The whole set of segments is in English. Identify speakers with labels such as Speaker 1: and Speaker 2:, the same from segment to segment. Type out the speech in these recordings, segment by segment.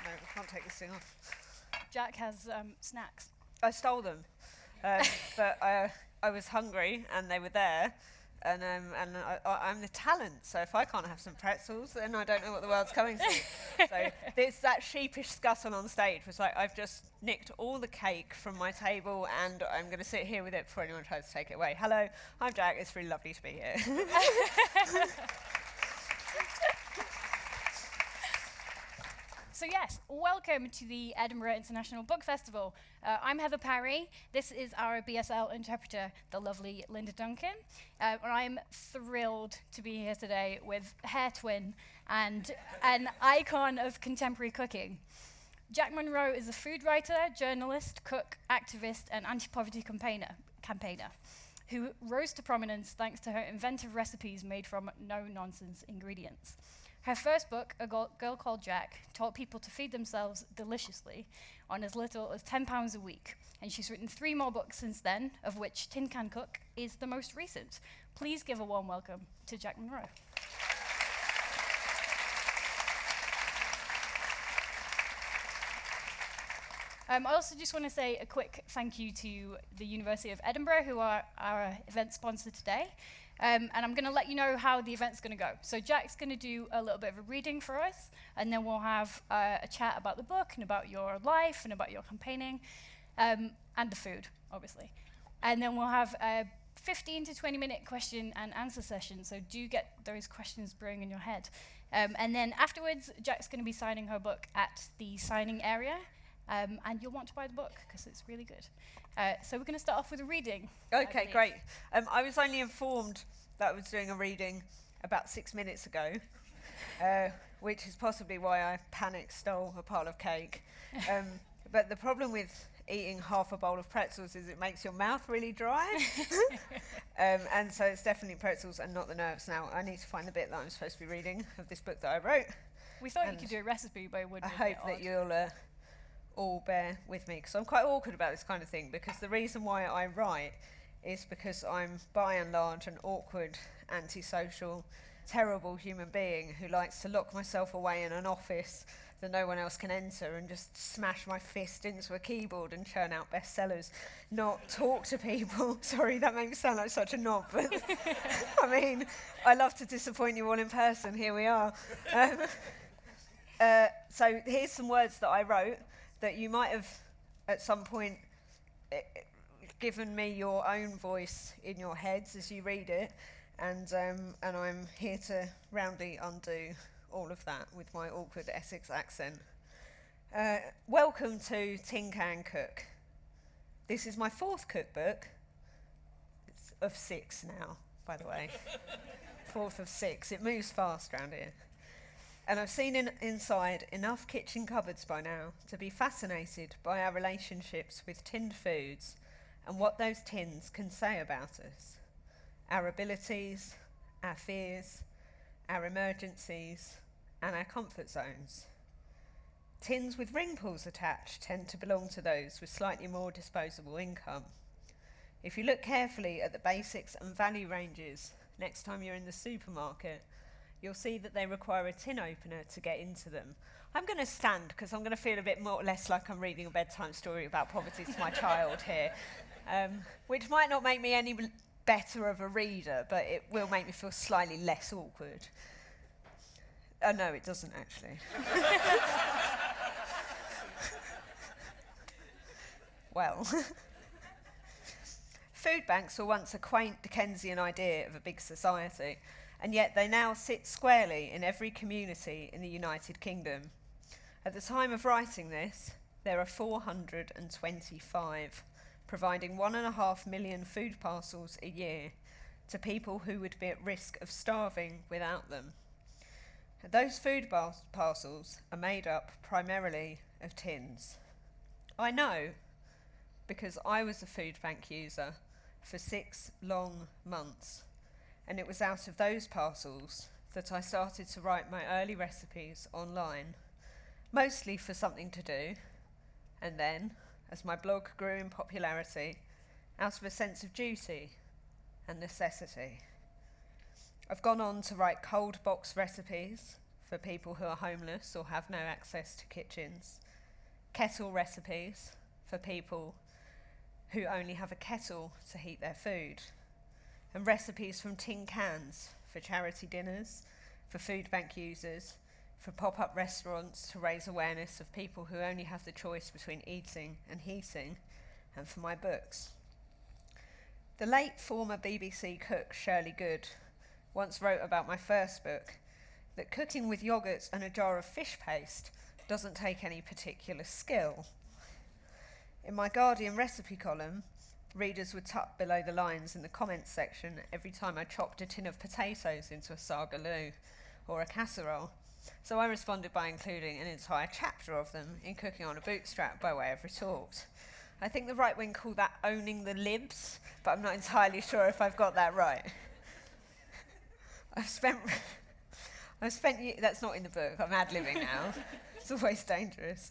Speaker 1: No, I can't take this thing off.
Speaker 2: Jack has snacks.
Speaker 1: I stole them, but I was hungry and they were there, and I'm the talent. So if I can't have some pretzels, then I don't know what the world's coming to. So that sheepish scuttle on stage was like, I've just nicked all the cake from my table, and I'm going to sit here with it before anyone tries to take it away. Hello, I'm Jack. It's really lovely to be here.
Speaker 2: So yes, welcome to the Edinburgh International Book Festival. I'm Heather Parry. This is our BSL interpreter, the lovely Linda Duncan. And I'm thrilled to be here today with hair twin and an icon of contemporary cooking. Jack Monroe is a food writer, journalist, cook, activist, and anti-poverty campaigner who rose to prominence thanks to her inventive recipes made from no-nonsense ingredients. Her first book, A Girl Called Jack, taught people to feed themselves deliciously on as little as £10 a week. And she's written 3 more books since then, of which Tin Can Cook is the most recent. Please give a warm welcome to Jack Monroe. I also just want to say a quick thank you to the University of Edinburgh, who are our event sponsor today. And I'm going to let you know how the event's going to go. So Jack's going to do a little bit of a reading for us, and then we'll have a chat about the book and about your life and about your campaigning, and the food, obviously. And then we'll have a 15 to 20-minute question and answer session, so do get those questions brewing in your head. And then afterwards, Jack's going to be signing her book at the signing area, and you'll want to buy the book because it's really good. So we're going to start off with a reading.
Speaker 1: Okay, great. I was only informed that I was doing a reading about 6 minutes ago, which is possibly why I panic stole a pile of cake. But the problem with eating half a bowl of pretzels is it makes your mouth really dry. And so it's definitely pretzels and not the nerves. Now, I need to find the bit that I'm supposed to be reading of this book that I wrote.
Speaker 2: We thought you could do a recipe, but it would
Speaker 1: I
Speaker 2: make
Speaker 1: hope
Speaker 2: it
Speaker 1: that
Speaker 2: odd.
Speaker 1: you'll all bear with me, because I'm quite awkward about this kind of thing, because the reason why I write is because I'm by and large an awkward, antisocial, terrible human being who likes to lock myself away in an office that no one else can enter and just smash my fist into a keyboard and churn out bestsellers, not talk to people. Sorry, that makes me sound like such a knob, but I mean, I love to disappoint you all in person. Here we are. So here's some words that I wrote that you might have at some point given me your own voice in your heads as you read it, and I'm here to roundly undo all of that with my awkward Essex accent. Welcome to Tin Can Cook. This is my 4th cookbook. It's of 6 now, by the way. 4th of 6. It moves fast around here. And I've seen inside enough kitchen cupboards by now to be fascinated by our relationships with tinned foods and what those tins can say about us. Our abilities, our fears, our emergencies, and our comfort zones. Tins with ring pulls attached tend to belong to those with slightly more disposable income. If you look carefully at the basics and value ranges next time you're in the supermarket, you'll see that they require a tin opener to get into them. I'm going to stand because I'm going to feel a bit more less like I'm reading a bedtime story about poverty to my child here, which might not make me any better of a reader, but it will make me feel slightly less awkward. No, it doesn't actually. Well, food banks were once a quaint Dickensian idea of a big society, and yet they now sit squarely in every community in the United Kingdom. At the time of writing this, there are 425, providing 1.5 million food parcels a year to people who would be at risk of starving without them. Those food parcels are made up primarily of tins. I know, because I was a food bank user for 6 long months. And it was out of those parcels that I started to write my early recipes online, mostly for something to do, and then, as my blog grew in popularity, out of a sense of duty and necessity. I've gone on to write cold box recipes for people who are homeless or have no access to kitchens. Kettle recipes for people who only have a kettle to heat their food. And recipes from tin cans for charity dinners, for food bank users, for pop-up restaurants to raise awareness of people who only have the choice between eating and heating, and for my books. The late former BBC cook Shirley Good once wrote about my first book that cooking with yoghurt and a jar of fish paste doesn't take any particular skill. In my Guardian recipe column, readers would tuck below the lines in the comments section every time I chopped a tin of potatoes into a sagaloo or a casserole, so I responded by including an entire chapter of them in Cooking on a Bootstrap by way of retort. I think the right wing call that owning the libs, but I'm not entirely sure if I've got that right. I've spent that's not in the book, I'm ad-libbing now. It's always dangerous.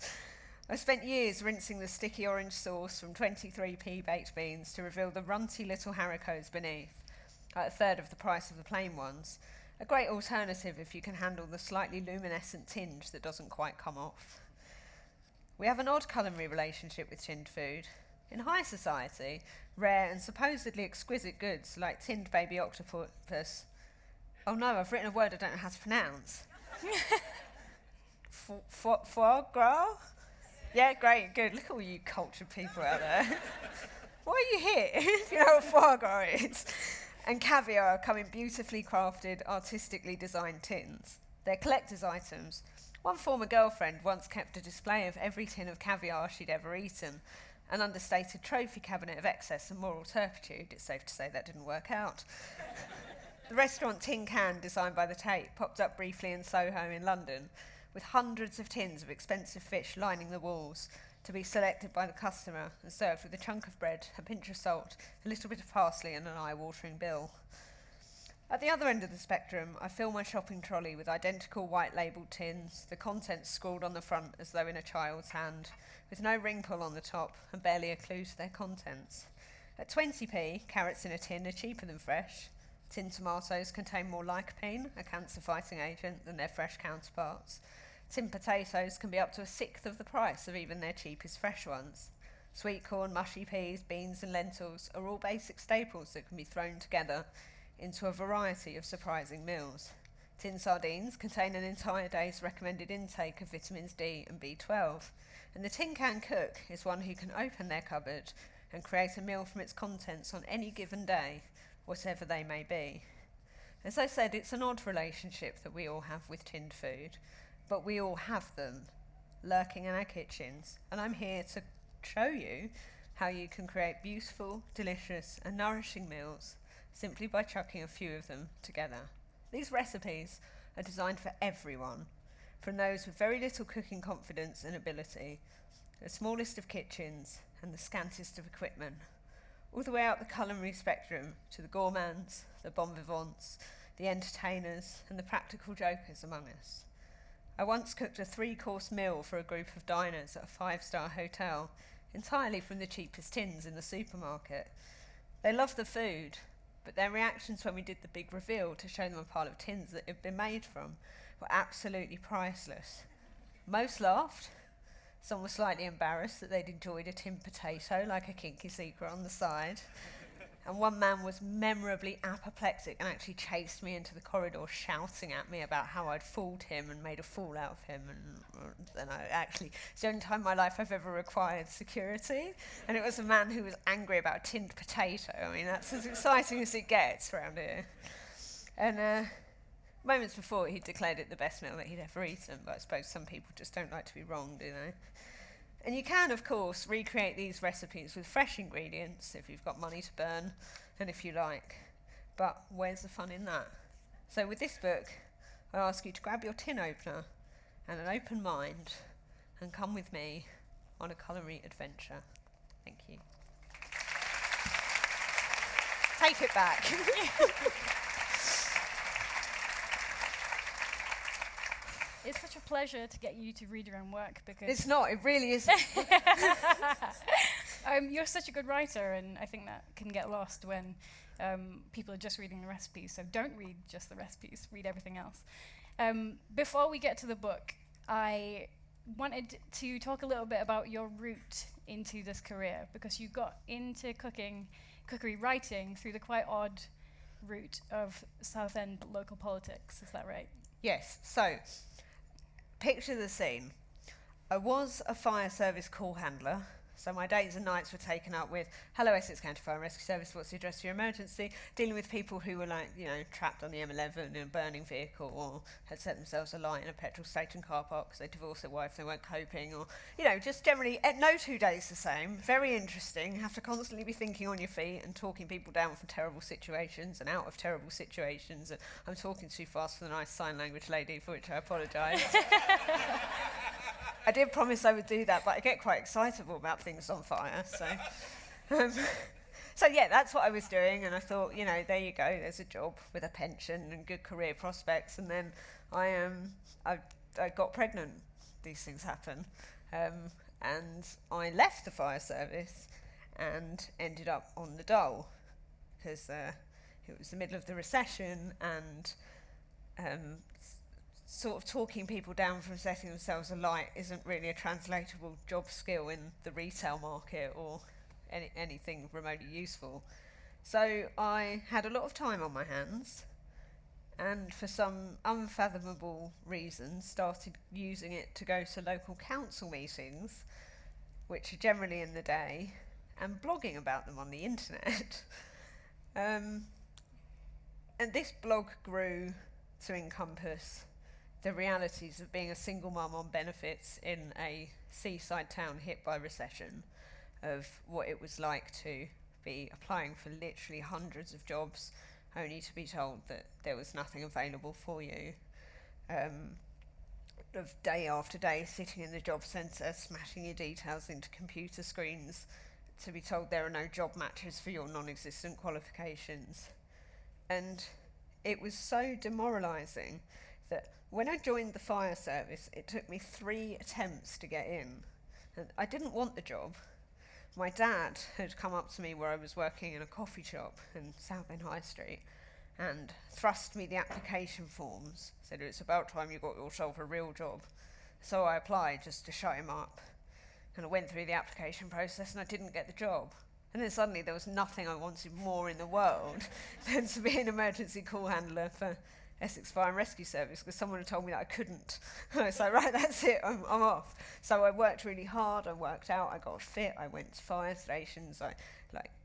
Speaker 1: I spent years rinsing the sticky orange sauce from 23p baked beans to reveal the runty little haricots beneath, at a third of the price of the plain ones. A great alternative if you can handle the slightly luminescent tinge that doesn't quite come off. We have an odd culinary relationship with tinned food. In high society, rare and supposedly exquisite goods like tinned baby octopus. Oh no, I've written a word I don't know how to pronounce. Foie gras? Yeah, great, good. Look at all you cultured people out there. Why are you here? You know what foie gras is. And caviar come in beautifully crafted, artistically designed tins. They're collector's items. One former girlfriend once kept a display of every tin of caviar she'd ever eaten, an understated trophy cabinet of excess and moral turpitude. It's safe to say that didn't work out. The restaurant Tin Can, designed by the Tate, popped up briefly in Soho in London, with hundreds of tins of expensive fish lining the walls, to be selected by the customer and served with a chunk of bread, a pinch of salt, a little bit of parsley and an eye-watering bill. At the other end of the spectrum, I fill my shopping trolley with identical white-labelled tins, the contents scrawled on the front as though in a child's hand, with no ring pull on the top and barely a clue to their contents. At 20p, carrots in a tin are cheaper than fresh. Tin tomatoes contain more lycopene, a cancer-fighting agent, than their fresh counterparts. Tin potatoes can be up to a sixth of the price of even their cheapest fresh ones. Sweet corn, mushy peas, beans and lentils are all basic staples that can be thrown together into a variety of surprising meals. Tin sardines contain an entire day's recommended intake of vitamins D and B12, and the Tin Can cook is one who can open their cupboard and create a meal from its contents on any given day, whatever they may be. As I said, it's an odd relationship that we all have with tinned food, but we all have them lurking in our kitchens, and I'm here to show you how you can create beautiful, delicious and nourishing meals simply by chucking a few of them together. These recipes are designed for everyone, from those with very little cooking confidence and ability, the smallest of kitchens and the scantest of equipment, all the way out the culinary spectrum to the gourmands, the bon vivants, the entertainers and the practical jokers among us. I once cooked a 3-course meal for a group of diners at a 5-star hotel, entirely from the cheapest tins in the supermarket. They loved the food, but their reactions when we did the big reveal to show them a pile of tins that it had been made from were absolutely priceless. Most laughed. Some were slightly embarrassed that they'd enjoyed a tin potato like a kinky secret on the side. And one man was memorably apoplectic and actually chased me into the corridor shouting at me about how I'd fooled him and made a fool out of him. And it's the only time in my life I've ever required security. And it was a man who was angry about a tinned potato. I mean, that's as exciting as it gets around here. And moments before, he declared it the best meal that he'd ever eaten, but I suppose some people just don't like to be wronged, do they? And you can, of course, recreate these recipes with fresh ingredients if you've got money to burn and if you like. But where's the fun in that? So with this book, I ask you to grab your tin opener and an open mind and come with me on a culinary adventure. Thank you. Take it back.
Speaker 2: It's such a pleasure to get you to read your own work because
Speaker 1: It's not, it really isn't.
Speaker 2: You're such a good writer, and I think that can get lost when people are just reading the recipes. So don't read just the recipes, read everything else. Before we get to the book, I wanted to talk a little bit about your route into this career, because you got into cookery writing through the quite odd route of Southend local politics. Is that right?
Speaker 1: Yes, so picture the scene. I was a fire service call handler, so my days and nights were taken up with, hello Essex County Fire and Rescue Service, what's the address to your emergency? Dealing with people who were trapped on the M11 in a burning vehicle, or had set themselves alight in a petrol station car park because they divorced their wife, they weren't coping, or, just generally, no 2 days the same. Very interesting, have to constantly be thinking on your feet and talking people down from terrible situations and out of terrible situations. And I'm talking too fast for the nice sign language lady, for which I apologise. I did promise I would do that, but I get quite excitable about things on fire. So yeah, that's what I was doing, and I thought, there you go, there's a job with a pension and good career prospects. And then I got pregnant. These things happen, and I left the fire service and ended up on the dole because it was the middle of the recession, and sort of talking people down from setting themselves alight isn't really a translatable job skill in the retail market or anything remotely useful. So I had a lot of time on my hands, and for some unfathomable reasons started using it to go to local council meetings, which are generally in the day, and blogging about them on the internet. And this blog grew to encompass the realities of being a single mum on benefits in a seaside town hit by recession, of what it was like to be applying for literally hundreds of jobs only to be told that there was nothing available for you, of day after day sitting in the job centre smashing your details into computer screens to be told there are no job matches for your non-existent qualifications. And it was so demoralising that when I joined the fire service, it took me 3 attempts to get in. And I didn't want the job. My dad had come up to me where I was working in a coffee shop in Southend High Street and thrust me the application forms, said it's about time you got yourself a real job. So I applied just to shut him up. And I went through the application process and I didn't get the job. And then suddenly there was nothing I wanted more in the world than to be an emergency call handler for Essex Fire and Rescue Service, because someone had told me that I couldn't. And I was like, right, that's it, I'm off. So I worked really hard, I worked out, I got fit, I went to fire stations, I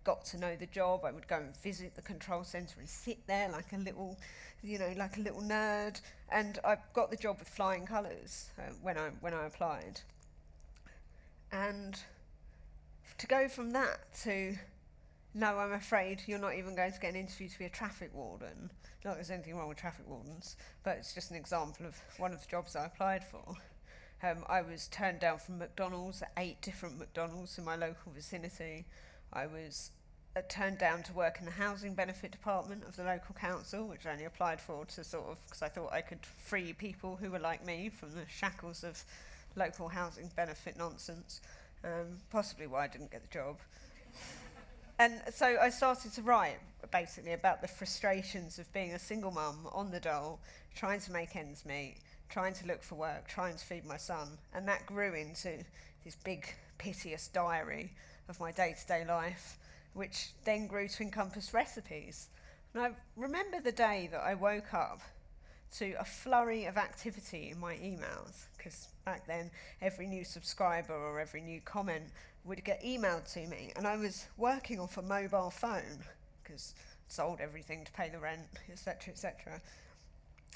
Speaker 1: got to know the job. I would go and visit the control centre and sit there like a little nerd. And I got the job with flying colours when I applied. And to go from that to, no, I'm afraid you're not even going to get an interview to be a traffic warden. Not that there's anything wrong with traffic wardens, but it's just an example of one of the jobs I applied for. I was turned down from McDonald's, 8 different McDonald's in my local vicinity. I was turned down to work in the housing benefit department of the local council, which I only applied for to because I thought I could free people who were like me from the shackles of local housing benefit nonsense. Possibly why I didn't get the job. And so I started to write basically about the frustrations of being a single mum on the dole, trying to make ends meet, trying to look for work, trying to feed my son. And that grew into this big, piteous diary of my day-to-day life, which then grew to encompass recipes. And I remember the day that I woke up to a flurry of activity in my emails, because back then every new subscriber or every new comment would get emailed to me, and I was working off a mobile phone because I'd sold everything to pay the rent, etc., etc.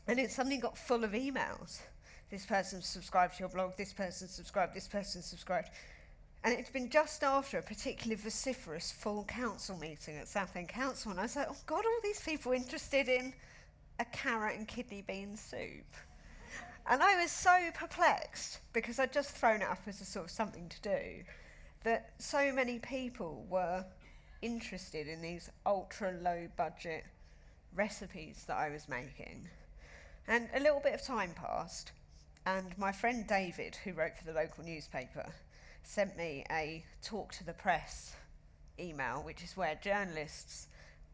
Speaker 1: And it suddenly got full of emails. This person subscribed to your blog, this person subscribed, this person subscribed. And it's been just after a particularly vociferous full council meeting at Southend Council, and I was like, oh God, all these people interested in a carrot and kidney bean soup. And I was so perplexed, because I'd just thrown it up as a sort of something to do, that so many people were interested in these ultra low budget recipes that I was making. And a little bit of time passed, and my friend David, who wrote for the local newspaper, sent me a talk to the press email, which is where journalists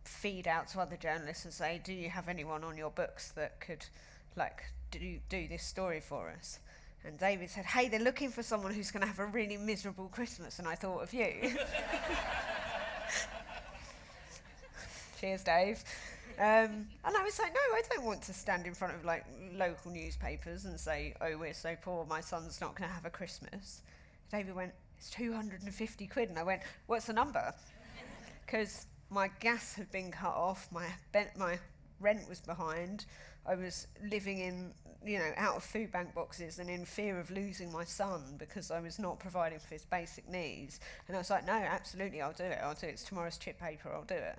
Speaker 1: feed out to other journalists and say, do you have anyone on your books that could do this story for us. And David said, hey, they're looking for someone who's going to have a really miserable Christmas, and I thought of you. Cheers, Dave. And I was like, no, I don't want to stand in front of like local newspapers and say, oh, we're so poor, my son's not going to have a Christmas. David went, it's 250 quid. And I went, what's the number? Because my gas had been cut off, my rent was behind, I was living in, out of food bank boxes and in fear of losing my son because I was not providing for his basic needs. And I was like, no, absolutely, I'll do it. It's tomorrow's chip paper, I'll do it.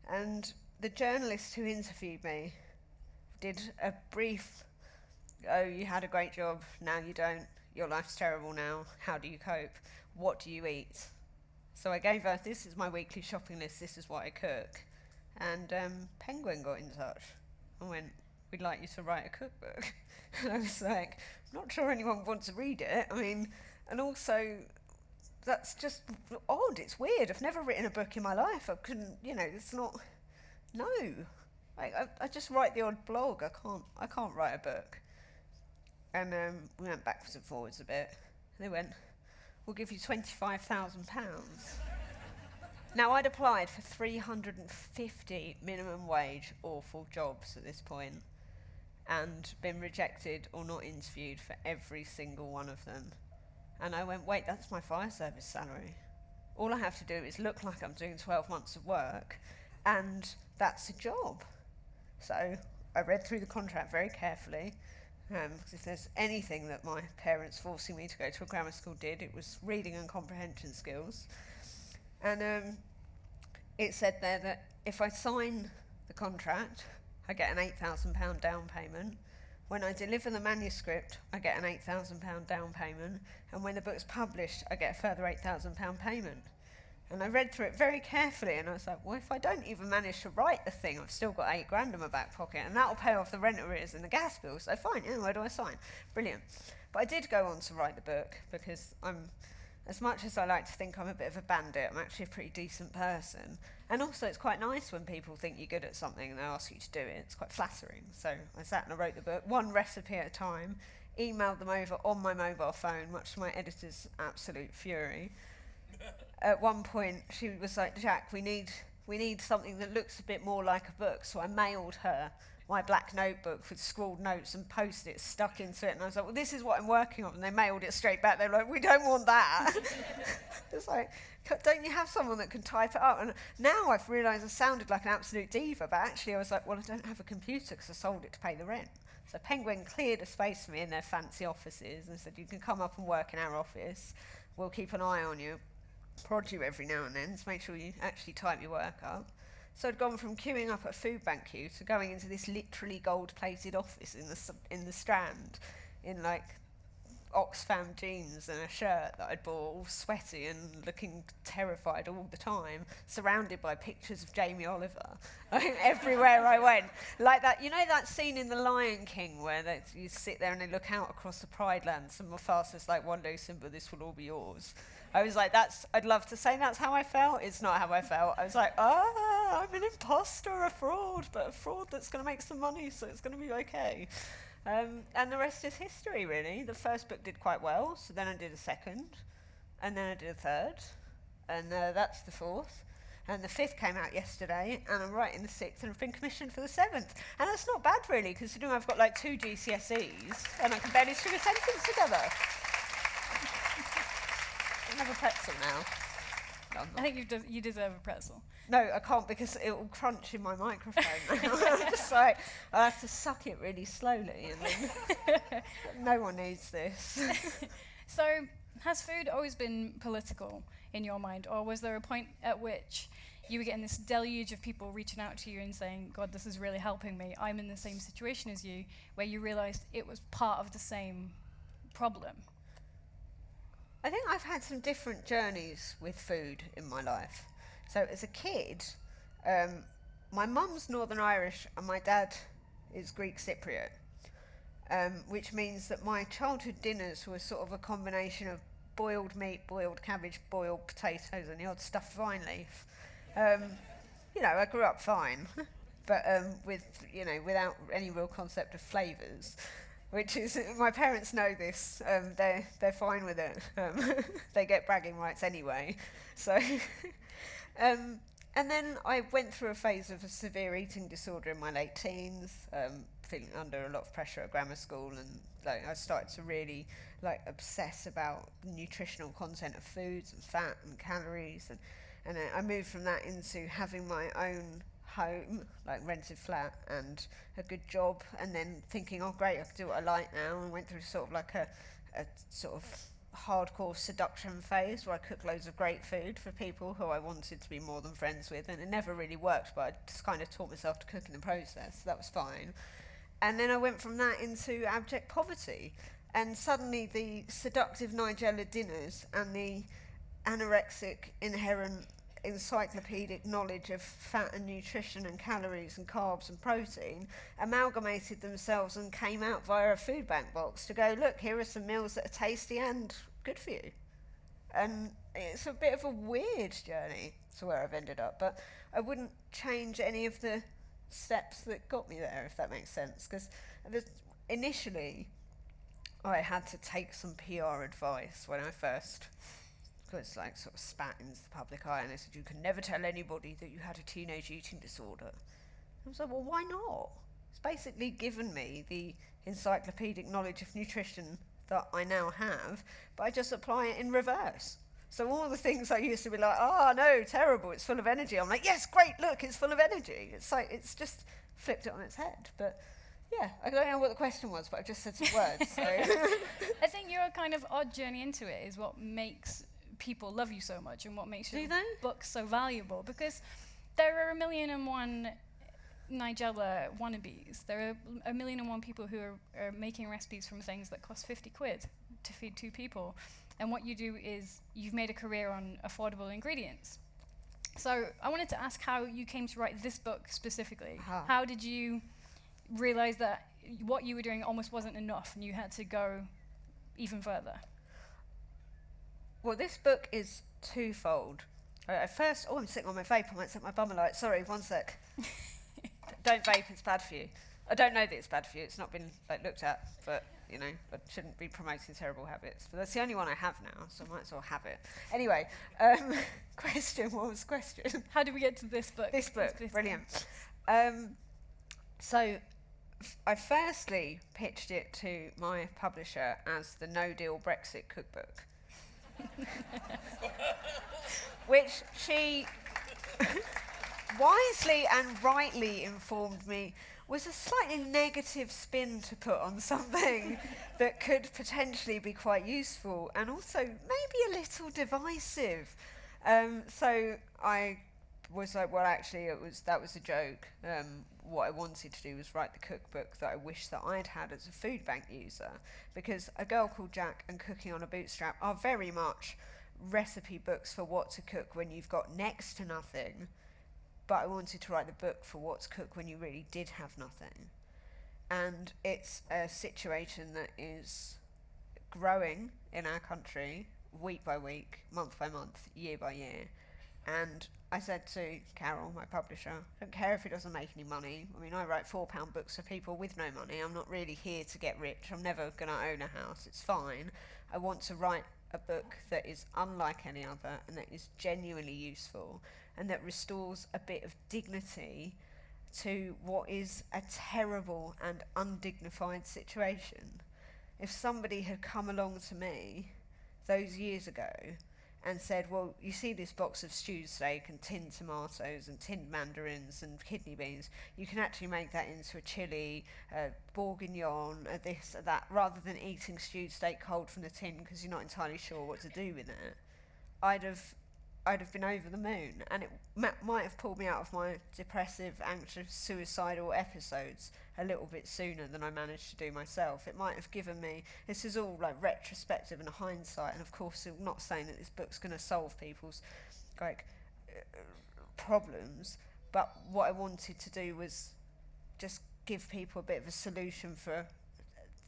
Speaker 1: And the journalist who interviewed me did a brief, oh, you had a great job, now you don't, your life's terrible now, how do you cope, what do you eat? So I gave her, this is my weekly shopping list, this is what I cook. And Penguin got in touch and went, we'd like you to write a cookbook. And I was like, I'm not sure anyone wants to read it. I mean, and also, that's just odd, it's weird. I've never written a book in my life. I couldn't, it's not, no. I just write the odd blog, I can't write a book. And we went backwards and forwards a bit. And they went, we'll give you £25,000. Now, I'd applied for 350 minimum wage awful jobs at this point and been rejected or not interviewed for every single one of them. And I went, wait, that's my fire service salary. All I have to do is look like I'm doing 12 months of work, and that's a job. So I read through the contract very carefully, because if there's anything that my parents forcing me to go to a grammar school did, it was reading and comprehension skills. And it said there that if I sign the contract, I get an £8,000 down payment. When I deliver the manuscript, I get an £8,000 down payment. And when the book's published, I get a further £8,000 payment. And I read through it very carefully, and I was like, well, if I don't even manage to write the thing, I've still got £8,000 in my back pocket, and that'll pay off the rent arrears and the gas bill. So fine, where do I sign? Brilliant. But I did go on to write the book, because as much as I like to think I'm a bit of a bandit, I'm actually a pretty decent person. And also it's quite nice when people think you're good at something and they ask you to do it. It's quite flattering. So I sat and I wrote the book, one recipe at a time, emailed them over on my mobile phone, much to my editor's absolute fury. At one point she was like, Jack, we need something that looks a bit more like a book. So I mailed her my black notebook with scrawled notes and post-its stuck into it, and I was like, well, this is what I'm working on, and they mailed it straight back. They were like, we don't want that. It's like, don't you have someone that can type it up? And now I've realised I sounded like an absolute diva, but actually I was like, well, I don't have a computer because I sold it to pay the rent. So Penguin cleared a space for me in their fancy offices and said, you can come up and work in our office, we'll keep an eye on you, prod you every now and then to make sure you actually type your work up. So I'd gone from queuing up at a food bank queue to going into this literally gold-plated office in the Strand, in like Oxfam jeans and a shirt that I'd bought, all sweaty and looking terrified all the time, surrounded by pictures of Jamie Oliver everywhere I went. Like that, that scene in The Lion King where you sit there and they look out across the Pride Lands and Mufasa's like, one day, Simba, this will all be yours. I was like, I'd love to say that's how I felt. It's not how I felt. I was like, I'm an imposter, a fraud, but a fraud that's going to make some money, so it's going to be okay. And the rest is history, really. The first book did quite well, so then I did a second, and then I did a third, and that's the fourth. And the fifth came out yesterday, and I'm writing the sixth, and I've been commissioned for the seventh. And that's not bad, really, considering I've got like 2 GCSEs, and I can barely string a sentence together. I have a pretzel now. No,
Speaker 2: I think you deserve a pretzel.
Speaker 1: No, I can't because it will crunch in my microphone. I'm just like, I have to suck it really slowly. And then no one needs this.
Speaker 2: So, has food always been political in your mind? Or was there a point at which you were getting this deluge of people reaching out to you and saying, God, this is really helping me. I'm in the same situation as you, where you realised it was part of the same problem?
Speaker 1: I think I've had some different journeys with food in my life. So as a kid, my mum's Northern Irish and my dad is Greek Cypriot, which means that my childhood dinners were sort of a combination of boiled meat, boiled cabbage, boiled potatoes and the odd stuffed vine leaf. I grew up fine. but with, without any real concept of flavours. Which is, my parents know this, they're fine with it. They get bragging rights anyway. So, and then I went through a phase of a severe eating disorder in my late teens, feeling under a lot of pressure at grammar school, and I started to really obsess about the nutritional content of foods and fat and calories, and I moved from that into having my own home, rented flat and a good job, and then thinking, oh great, I can do what I like now, and went through sort of a sort of hardcore seduction phase where I cooked loads of great food for people who I wanted to be more than friends with, and it never really worked, but I just kind of taught myself to cook in the process, so that was fine. And then I went from that into abject poverty, and suddenly the seductive Nigella dinners and the anorexic inherent encyclopedic knowledge of fat and nutrition and calories and carbs and protein amalgamated themselves and came out via a food bank box to go, look, here are some meals that are tasty and good for you. And it's a bit of a weird journey to where I've ended up, but I wouldn't change any of the steps that got me there, if that makes sense, because initially I had to take some PR advice when I first was sort of spat into the public eye, and they said, you can never tell anybody that you had a teenage eating disorder. I was like, well, why not? It's basically given me the encyclopedic knowledge of nutrition that I now have, but I just apply it in reverse. So all the things I used to be like, oh no, terrible, it's full of energy, I'm like, yes, great, look, it's full of energy. It's just flipped it on its head. But yeah, I don't know what the question was, but I've just said some words. So.
Speaker 2: I think your kind of odd journey into it is what makes people love you so much, and what makes your book so valuable, because there are 1,000,001 Nigella wannabes. There are 1,000,001 people who are making recipes from things that cost 50 quid to feed 2 people, and what you do is you've made a career on affordable ingredients. So I wanted to ask how you came to write this book specifically. How did you realize that what you were doing almost wasn't enough and you had to go even further?
Speaker 1: Well, this book is twofold. First, I'm sitting on my vape, I might set my bum alight. Sorry, one sec. Don't vape, it's bad for you. I don't know that it's bad for you, it's not been looked at, but I shouldn't be promoting terrible habits. But that's the only one I have now, so I might as well have it. Anyway, what was the question?
Speaker 2: How did we get to this book?
Speaker 1: This book, brilliant. So I firstly pitched it to my publisher as the No Deal Brexit cookbook. Which she wisely and rightly informed me was a slightly negative spin to put on something that could potentially be quite useful and also maybe a little divisive. So I was like, well, actually, that was a joke. What I wanted to do was write the cookbook that I wish that I'd had as a food bank user, because A Girl Called Jack and Cooking on a Bootstrap are very much recipe books for what to cook when you've got next to nothing, but I wanted to write the book for what to cook when you really did have nothing. And it's a situation that is growing in our country week by week, month by month, year by year. And I said to Carol, my publisher, I don't care if it doesn't make any money. I mean, I write £4 books for people with no money. I'm not really here to get rich. I'm never going to own a house. It's fine. I want to write a book that is unlike any other and that is genuinely useful and that restores a bit of dignity to what is a terrible and undignified situation. If somebody had come along to me those years ago and said, well, you see this box of stewed steak and tinned tomatoes and tinned mandarins and kidney beans, you can actually make that into a chilli, bourguignon, this, that, rather than eating stewed steak cold from the tin because you're not entirely sure what to do with it. I'd have been over the moon, and it might have pulled me out of my depressive, anxious, suicidal episodes a little bit sooner than I managed to do myself. It might have given me, this is all retrospective and hindsight, and of course I'm not saying that this book's going to solve people's problems, but what I wanted to do was just give people a bit of a solution for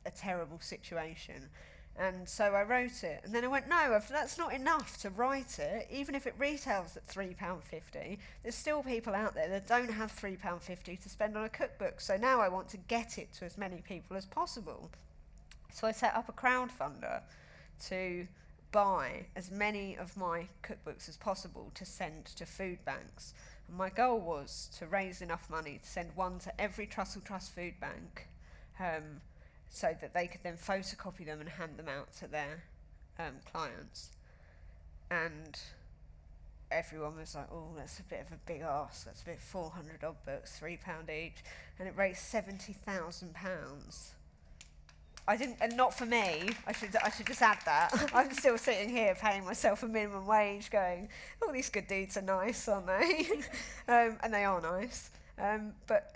Speaker 1: a terrible situation. And so I wrote it. And then I went, no, that's not enough to write it. Even if it retails at £3.50, there's still people out there that don't have £3.50 to spend on a cookbook. So now I want to get it to as many people as possible. So I set up a crowdfunder to buy as many of my cookbooks as possible to send to food banks. And my goal was to raise enough money to send one to every Trussell Trust food bank, so that they could then photocopy them and hand them out to their clients. And everyone was like, oh, that's a bit of a big ask, that's a bit 400 odd books, £3 each. And it raised £70,000. I didn't, and not for me, I should just add that. I'm still sitting here paying myself a minimum wage going, oh, these good deeds are nice, aren't they? And they are nice. But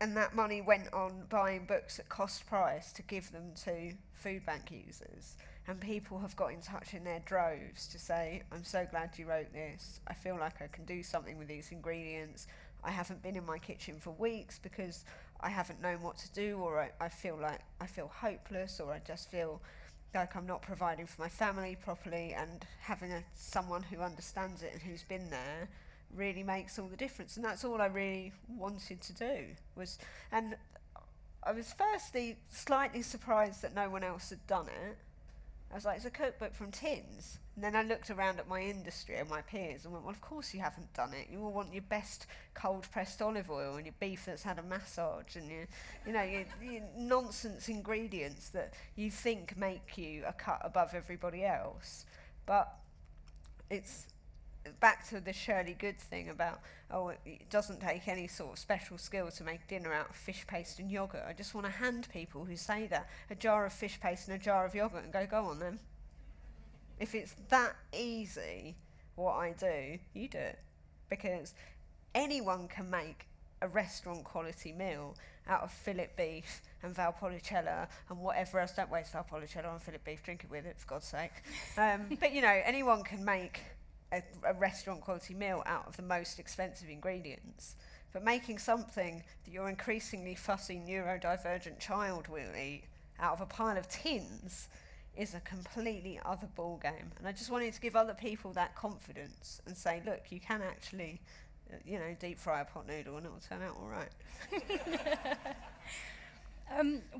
Speaker 1: and that money went on buying books at cost price to give them to food bank users. And people have got in touch in their droves to say, I'm so glad you wrote this. I feel like I can do something with these ingredients. I haven't been in my kitchen for weeks because I haven't known what to do, or I feel hopeless, or I just feel like I'm not providing for my family properly, and having someone who understands it and who's been there really makes all the difference. And that's all I really wanted to do. And I was firstly slightly surprised that no one else had done it. I was like, it's a cookbook from Tannins. And then I looked around at my industry and my peers and went, well, of course you haven't done it. You all want your best cold-pressed olive oil and your beef that's had a massage and your nonsense ingredients that you think make you a cut above everybody else. But it's back to the Shirley Good thing about, it doesn't take any sort of special skill to make dinner out of fish paste and yoghurt. I just want to hand people who say that a jar of fish paste and a jar of yoghurt and go on then. If it's that easy, what I do, you do it. Because anyone can make a restaurant quality meal out of fillet beef and Valpolicella and whatever else. Don't waste Valpolicella on fillet beef, drink it with it, for God's sake. But anyone can make a restaurant quality meal out of the most expensive ingredients. But making something that your increasingly fussy neurodivergent child will eat out of a pile of tins is a completely other ball game. And I just wanted to give other people that confidence and say, look, you can actually, deep fry a pot noodle and it'll turn out all right.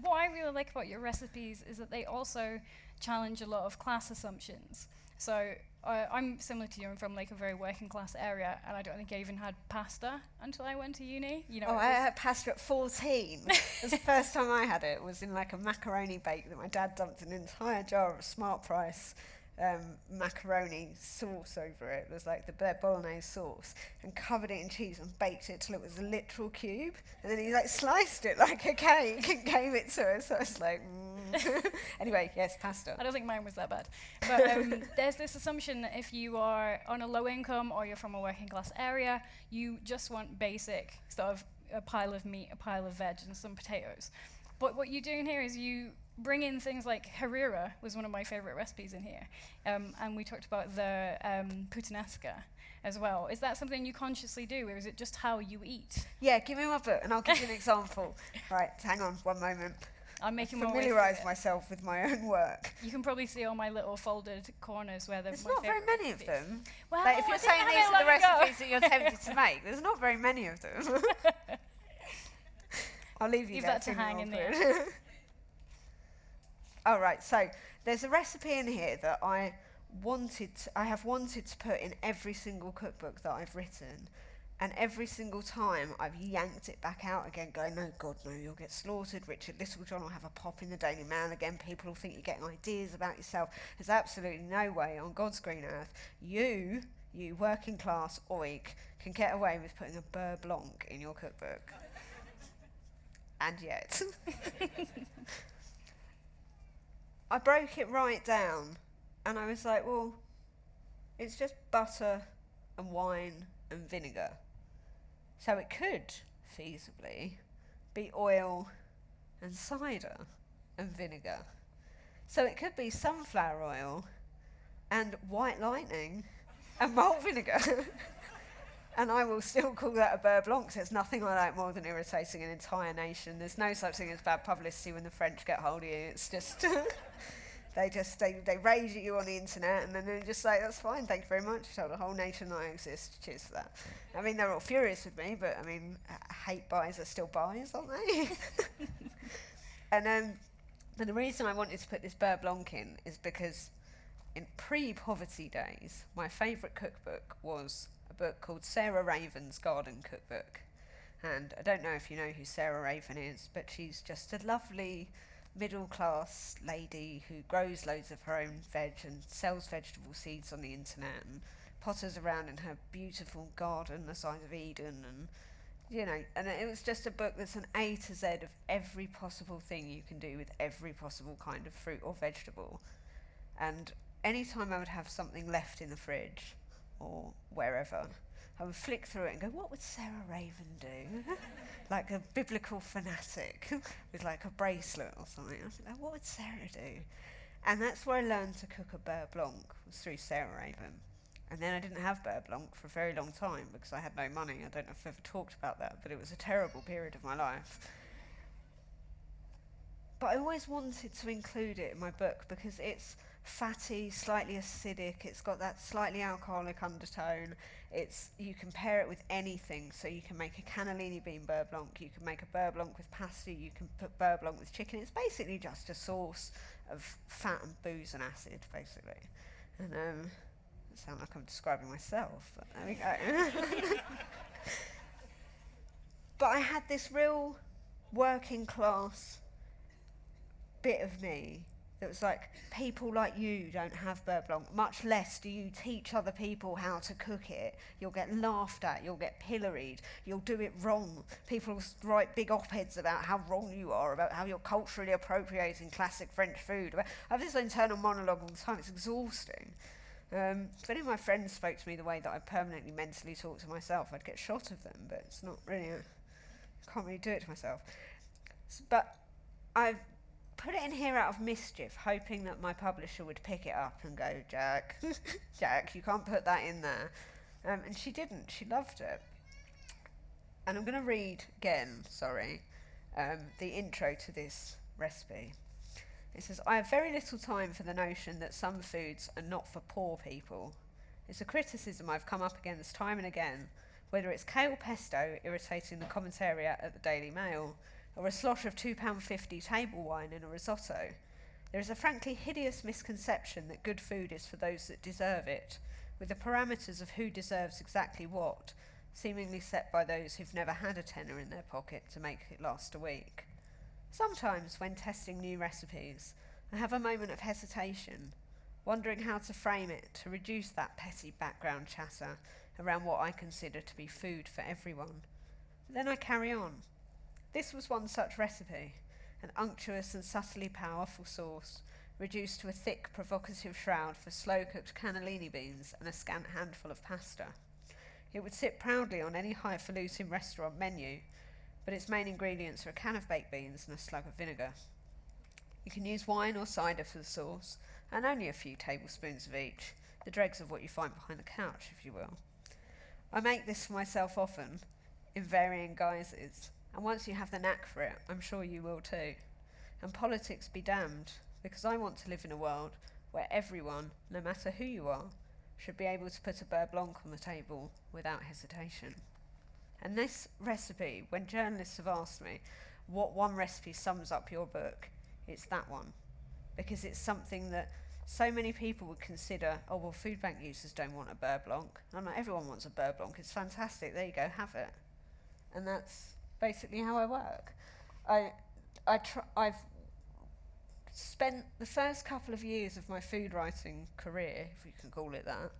Speaker 2: What I really like about your recipes is that they also challenge a lot of class assumptions. So I'm similar to you. I'm from like a very working class area, and I don't think I even had pasta until I went to uni.
Speaker 1: I had pasta at 14. It was the first time I had it. It was in like a macaroni bake that my dad dumped an entire jar of Smart Price macaroni sauce over it. It was like the Bolognese sauce, and covered it in cheese and baked it till it was a literal cube. And then he like sliced it like a cake and gave it to us. So I was like, Anyway, yes, pasta.
Speaker 2: I don't think mine was that bad. But there's this assumption that if you are on a low income or you're from a working class area, you just want basic sort of a pile of meat, a pile of veg, and some potatoes. But what you're doing here is you bring in things like harira was one of my favorite recipes in here. And we talked about the puttanesca as well. Is that something you consciously do, or is it just how you eat?
Speaker 1: Yeah, give me my book and I'll give you an example. Right, hang on one moment.
Speaker 2: I'm making
Speaker 1: familiarise myself with my own work.
Speaker 2: You can probably see all my little folded corners where there's
Speaker 1: not very many of them.
Speaker 2: Well,
Speaker 1: like if you're saying these are the recipes that you're tempted to make, there's not very many of them. I'll leave
Speaker 2: that to hang in there.
Speaker 1: All right, so there's a recipe in here that I have wanted to put in every single cookbook that I've written. And every single time I've yanked it back out again, going, no, God, no, you'll get slaughtered. Richard Littlejohn will have a pop in the Daily Mail again. People will think you're getting ideas about yourself. There's absolutely no way on God's green earth you working class oik, can get away with putting a beurre blanc in your cookbook. And yet. I broke it right down. And I was like, well, it's just butter and wine and vinegar. So it could feasibly be oil and cider and vinegar. So it could be sunflower oil and white lightning and malt vinegar. And I will still call that a beurre blanc, 'cause there's nothing I like more than irritating an entire nation. There's no such thing as bad publicity when the French get hold of you. It's just, they rage at you on the internet, and then they're just like, that's fine, thank you very much. Tell the whole nation that I exist. Cheers for that. I mean, they're all furious with me, but I mean, hate buys are still buys, aren't they? And the reason I wanted to put this beurre blanc in is because in pre-poverty days, my favourite cookbook was a book called Sarah Raven's Garden Cookbook. And I don't know if you know who Sarah Raven is, but she's just a lovely middle-class lady who grows loads of her own veg and sells vegetable seeds on the internet and potters around in her beautiful garden the size of Eden, and and it was just a book that's an A to Z of every possible thing you can do with every possible kind of fruit or vegetable. And anytime I would have something left in the fridge or wherever, I would flick through it and go, what would Sarah Raven do? Like a biblical fanatic with like a bracelet or something. I was like, what would Sarah do? And that's where I learned to cook a beurre blanc, was through Sarah Raven. And then I didn't have beurre blanc for a very long time because I had no money. I don't know if I've ever talked about that, but it was a terrible period of my life. But I always wanted to include it in my book because it's fatty, slightly acidic, it's got that slightly alcoholic undertone. You can pair it with anything, so you can make a cannellini bean beurre blanc, you can make a beurre blanc with pasta, you can put beurre blanc with chicken. It's basically just a sauce of fat and booze and acid, basically. And it sounds like I'm describing myself, but there we go. But I had this real working class bit of me that was like, people like you don't have beurre blanc, much less do you teach other people how to cook it. You'll get laughed at, you'll get pilloried, you'll do it wrong. People will write big op-eds about how wrong you are, about how you're culturally appropriating classic French food. I have this internal monologue all the time, it's exhausting. If any of my friends spoke to me the way that I permanently mentally talk to myself, I'd get shot of them, but it's not really, I can't really do it to myself. But I've put it in here out of mischief, hoping that my publisher would pick it up and go, Jack, Jack, you can't put that in there. And she didn't, she loved it. And I'm going to read again, the intro to this recipe. It says, I have very little time for the notion that some foods are not for poor people. It's a criticism I've come up against time and again, whether it's kale pesto irritating the commentariat at the Daily Mail, or a slot of £2.50 table wine in a risotto. There is a frankly hideous misconception that good food is for those that deserve it, with the parameters of who deserves exactly what, seemingly set by those who've never had a tenner in their pocket to make it last a week. Sometimes, when testing new recipes, I have a moment of hesitation, wondering how to frame it to reduce that petty background chatter around what I consider to be food for everyone. But then I carry on. This was one such recipe, an unctuous and subtly powerful sauce, reduced to a thick, provocative shroud for slow-cooked cannellini beans and a scant handful of pasta. It would sit proudly on any highfalutin restaurant menu, but its main ingredients are a can of baked beans and a slug of vinegar. You can use wine or cider for the sauce, and only a few tablespoons of each, the dregs of what you find behind the couch, if you will. I make this for myself often, in varying guises, and once you have the knack for it, I'm sure you will too. And politics be damned, because I want to live in a world where everyone, no matter who you are, should be able to put a beurre blanc on the table without hesitation. And this recipe, when journalists have asked me what one recipe sums up your book, it's that one. Because it's something that so many people would consider, oh, well, food bank users don't want a beurre blanc. And I'm like, everyone wants a beurre blanc, it's fantastic, there you go, have it. And that's basically how I work. I've spent the first couple of years of my food writing career, if you can call it that,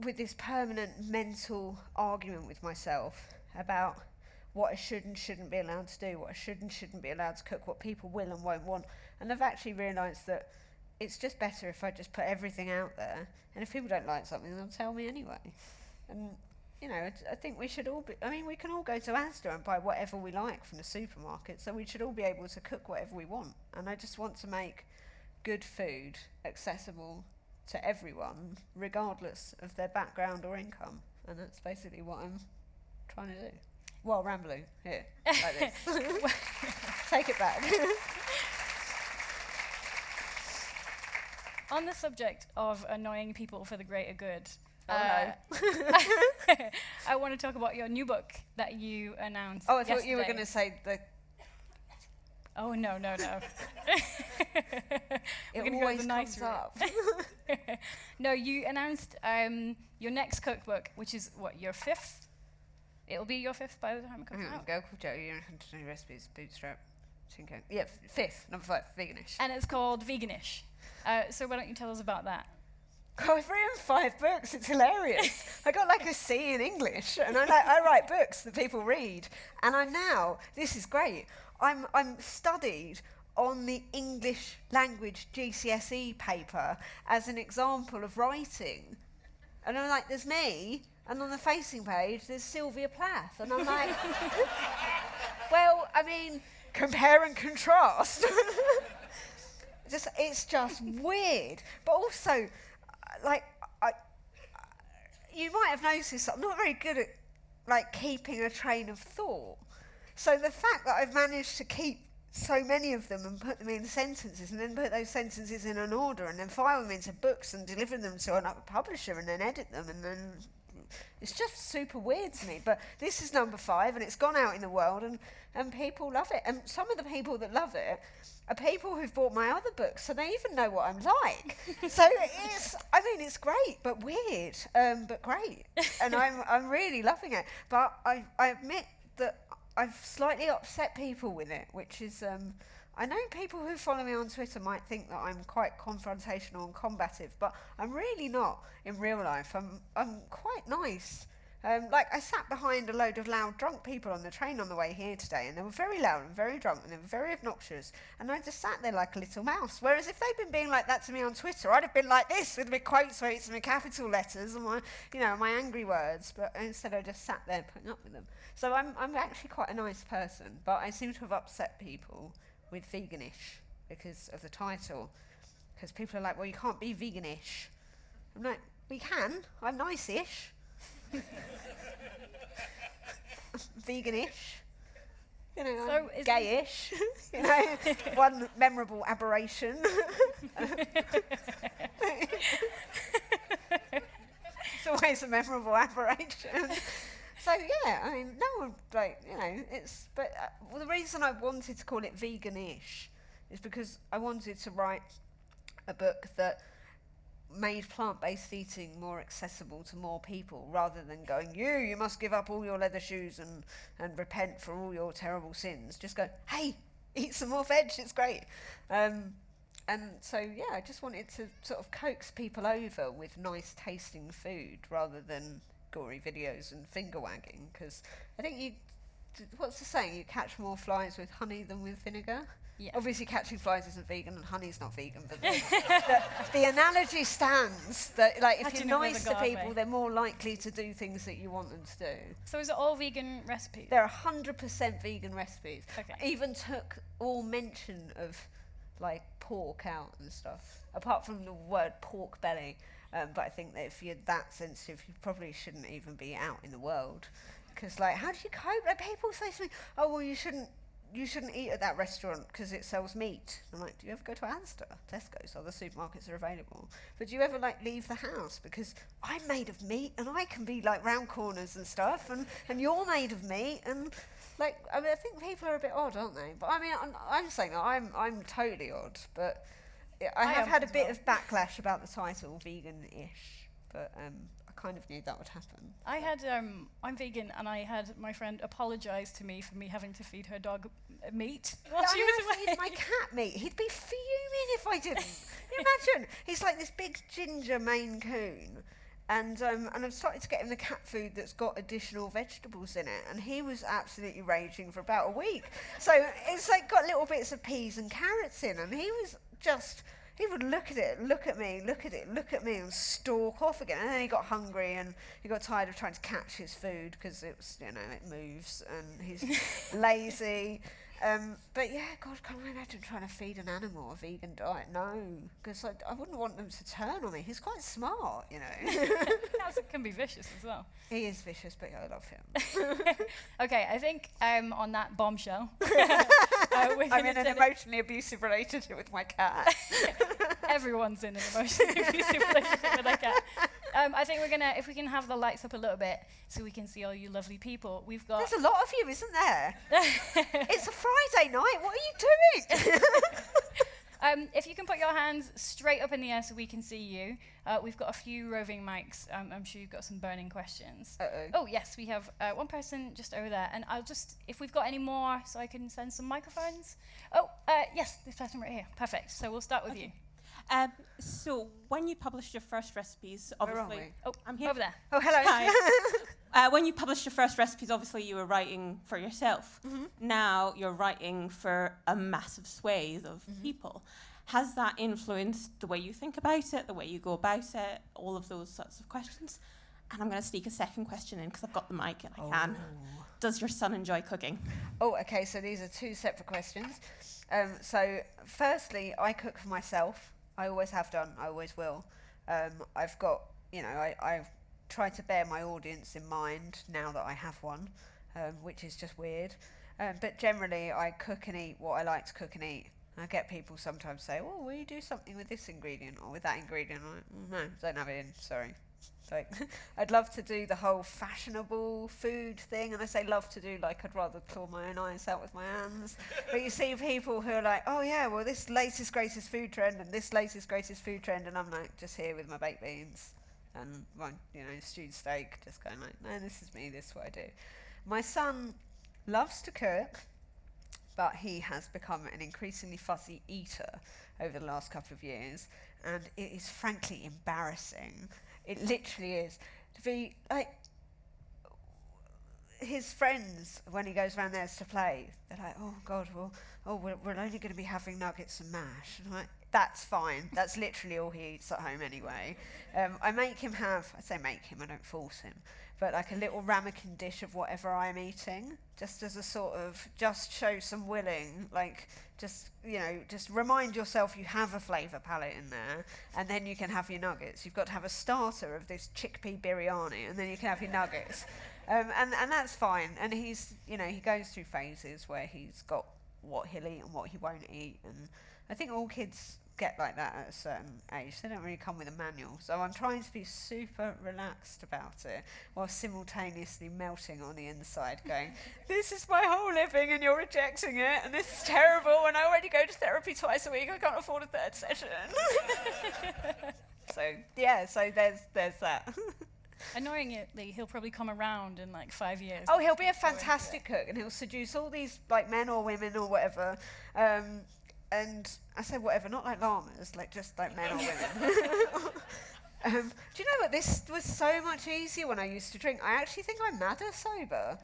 Speaker 1: with this permanent mental argument with myself about what I should and shouldn't be allowed to do, what I should and shouldn't be allowed to cook, what people will and won't want. And I've actually realised that it's just better if I just put everything out there, and if people don't like something, they'll tell me anyway. And, I think we should all be, we can all go to Asda and buy whatever we like from the supermarket, so we should all be able to cook whatever we want. And I just want to make good food accessible to everyone, regardless of their background or income. And that's basically what I'm trying to do. Well, rambling here, like this. Take it back.
Speaker 2: On the subject of annoying people for the greater good,
Speaker 1: no.
Speaker 2: I want to talk about your new book that you announced.
Speaker 1: Oh, I thought you were going to say the...
Speaker 2: Oh, no.
Speaker 1: It always comes up.
Speaker 2: No, you announced your next cookbook, which is, what, your 5th? It'll be your 5th by the time it comes out.
Speaker 1: Go called Joe, you know, recipes, Bootstrap, Tinko. Yeah, 5th, number 5, veganish.
Speaker 2: And it's called Veganish. So why don't you tell us about that?
Speaker 1: Oh, I've written 5 books, it's hilarious. I got like a C in English, and I write books that people read. And I'm now, this is great, I'm studied on the English language GCSE paper as an example of writing. And I'm like, there's me, and on the facing page, there's Sylvia Plath. And I'm like, well, I mean, compare and contrast. It's just weird. But also, you might have noticed I'm not very good at, like, keeping a train of thought. So the fact that I've managed to keep so many of them and put them in sentences and then put those sentences in an order and then file them into books and deliver them to another publisher and then edit them and then... It's just super weird to me. But this is number 5 and it's gone out in the world and people love it. And some of the people that love it are people who've bought my other books, so they even know what I'm like. So it's great, but weird, but great. And I'm really loving it. But I admit that I've slightly upset people with it, which is, I know people who follow me on Twitter might think that I'm quite confrontational and combative, but I'm really not in real life. I'm quite nice. Like, I sat behind a load of loud drunk people on the train on the way here today, and they were very loud and very drunk, and they were very obnoxious, and I just sat there like a little mouse. Whereas if they'd been being like that to me on Twitter, I'd have been like this with my quotes rates and my capital letters and my angry words, but instead I just sat there putting up with them. So I'm actually quite a nice person, but I seem to have upset people with veganish because of the title. Because people are like, well, you can't be veganish. I'm like, we can. I'm nice-ish. Veganish. You know,
Speaker 2: so
Speaker 1: gayish. You know, one memorable aberration. It's always a memorable aberration. So yeah, I mean, no one, like, you know, it's, but well, the reason I wanted to call it veganish is because I wanted to write a book that made plant-based eating more accessible to more people, rather than going, you must give up all your leather shoes and repent for all your terrible sins. Just go, hey, eat some more veg, it's great. And so, yeah, I just wanted to sort of coax people over with nice tasting food rather than gory videos and finger wagging, because I think what's the saying? You catch more flies with honey than with vinegar?
Speaker 2: Yeah.
Speaker 1: Obviously catching flies isn't vegan and honey's not vegan, but the analogy stands that, like, if you're nice to people, they're more likely to do things that you want them to do.
Speaker 2: So is it all vegan recipes?
Speaker 1: They're 100% vegan recipes.
Speaker 2: Okay.
Speaker 1: I even took all mention of, like, pork out and stuff, apart from the word pork belly. But I think that if you're that sensitive, you probably shouldn't even be out in the world. Because, like, how do you cope? Like, people say to me, oh, well, you shouldn't eat at that restaurant because it sells meat. I'm like, do you ever go to Asda, Tesco's, other supermarkets are available? But do you ever, like, leave the house? Because I'm made of meat and I can be, like, round corners and stuff, and you're made of meat, and, like, I mean, I think people are a bit odd, aren't they? But I mean, I'm saying that I'm totally odd, but I have had a bit of backlash about the title, vegan-ish, but I kind of knew that would happen.
Speaker 2: I had, I'm vegan, and I had my friend apologise to me for me having to feed her dog meat while she was away.
Speaker 1: Feed my cat meat. He'd be fuming if I didn't. Can you imagine? He's like this big ginger Maine Coon, and I've started to get him the cat food that's got additional vegetables in it, and he was absolutely raging for about a week. So it's like got little bits of peas and carrots in, and he was just... He would look at it, look at me, look at it, look at me, and stalk off again. And then he got hungry, and he got tired of trying to catch his food because it was, you know, it moves, and he's lazy. But yeah, God, can't I imagine trying to feed an animal a vegan diet? No, because I wouldn't want them to turn on me. He's quite smart, you know.
Speaker 2: That can be vicious as well.
Speaker 1: He is vicious, but I love him.
Speaker 2: Okay, I think on that bombshell,
Speaker 1: I'm in an emotionally abusive relationship with my cat.
Speaker 2: Everyone's in an emotionally abusive relationship with their cat. I think if we can have the lights up a little bit so we can see all you lovely people. We've got...
Speaker 1: There's a lot of you, isn't there? It's a Friday night. What are you doing?
Speaker 2: If you can put your hands straight up in the air so we can see you. We've got a few roving mics. I'm sure you've got some burning questions.
Speaker 1: Uh-oh.
Speaker 2: Oh, yes, we have one person just over there. And I'll just, if we've got any more, so I can send some microphones. Oh, yes, this person right here. Perfect. So we'll start with you.
Speaker 3: So when you published your first recipes,
Speaker 1: Where are
Speaker 3: obviously...
Speaker 2: Oh,
Speaker 3: I'm here.
Speaker 2: over there.
Speaker 1: Oh, hello.
Speaker 3: Hi. When you published your first recipes, obviously you were writing for yourself.
Speaker 1: Mm-hmm.
Speaker 3: Now you're writing for a massive swathe of people. Has that influenced the way you think about it, the way you go about it, all of those sorts of questions? And I'm going to sneak a second question in because I've got the mic and I can. Does your son enjoy cooking?
Speaker 1: Oh, okay, so these are two separate questions. So firstly, I cook for myself. I always have done, I always will. I've got, I've tried to bear my audience in mind now that I have one, which is just weird. But generally, I cook and eat what I like to cook and eat. I get people sometimes say, oh, will you do something with this ingredient or with that ingredient? I'm like, no, don't have it in, sorry. Like, I'd love to do the whole fashionable food thing, and I say love to do, like I'd rather claw my own eyes out with my hands. But you see people who are like, oh yeah, well this latest greatest food trend and this latest greatest food trend, and I'm like just here with my baked beans and my stewed steak, just going like, no, this is me, this is what I do. My son loves to cook, but he has become an increasingly fussy eater over the last couple of years, and it is frankly embarrassing. It literally is. To be like, his friends, when he goes around theirs to play, they're like, oh God, we're only going to be having nuggets and mash. And I'm like, that's fine. That's literally all he eats at home anyway. I make him have, I say make him, I don't force him, but like a little ramekin dish of whatever I'm eating, just as a sort of, just show some willing, like, just remind yourself you have a flavour palette in there, and then you can have your nuggets. You've got to have a starter of this chickpea biryani, and then you can have your nuggets. And that's fine. And he's, he goes through phases where he's got what he'll eat and what he won't eat. And I think all kids get like that at a certain age. They don't really come with a manual. So I'm trying to be super relaxed about it while simultaneously melting on the inside, going, this is my whole living and you're rejecting it, and this is terrible, and I already go to therapy twice a week, I can't afford a third session. So there's that.
Speaker 2: Annoyingly, he'll probably come around in like 5 years.
Speaker 1: Oh, he'll be a fantastic cook, and he'll seduce all these like men or women or whatever. And I say whatever, not like llamas, like just like men or women. Do you know what? This was so much easier when I used to drink. I actually think I'm madder sober.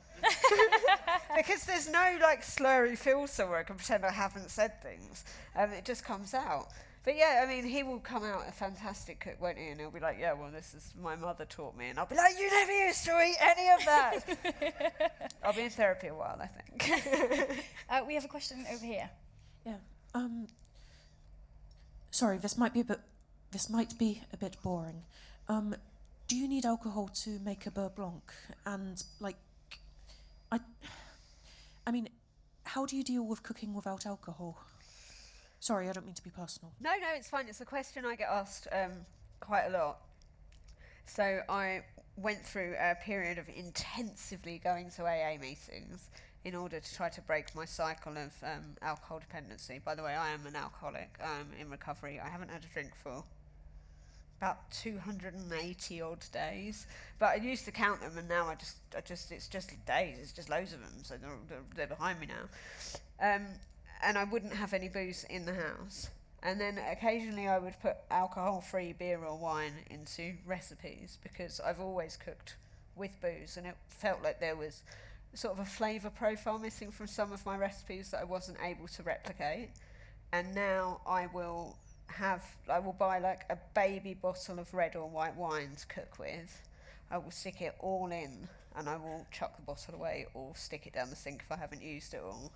Speaker 1: Because there's no like slurry filter where I can pretend I haven't said things. It just comes out. But yeah, I mean, he will come out a fantastic cook, won't he? And he'll be like, yeah, well, this is my mother taught me. And I'll be like, you never used to eat any of that. I'll be in therapy a while, I think.
Speaker 2: We have a question over here.
Speaker 4: Yeah. Sorry, this might be a bit boring. Do you need alcohol to make a beurre blanc? And like, I mean, how do you deal with cooking without alcohol? Sorry, I don't mean to be personal.
Speaker 1: No, it's fine. It's a question I get asked quite a lot. So I went through a period of intensively going to AA meetings in order to try to break my cycle of alcohol dependency. By the way, I am an alcoholic. I'm in recovery. I haven't had a drink for about 280 odd days. But I used to count them, and now I just it's just days. It's just loads of them. So they're behind me now. And I wouldn't have any booze in the house. And then occasionally I would put alcohol-free beer or wine into recipes because I've always cooked with booze, and it felt like there was sort of a flavour profile missing from some of my recipes that I wasn't able to replicate. And now I will buy like a baby bottle of red or white wine to cook with. I will stick it all in, and I will chuck the bottle away or stick it down the sink if I haven't used it all.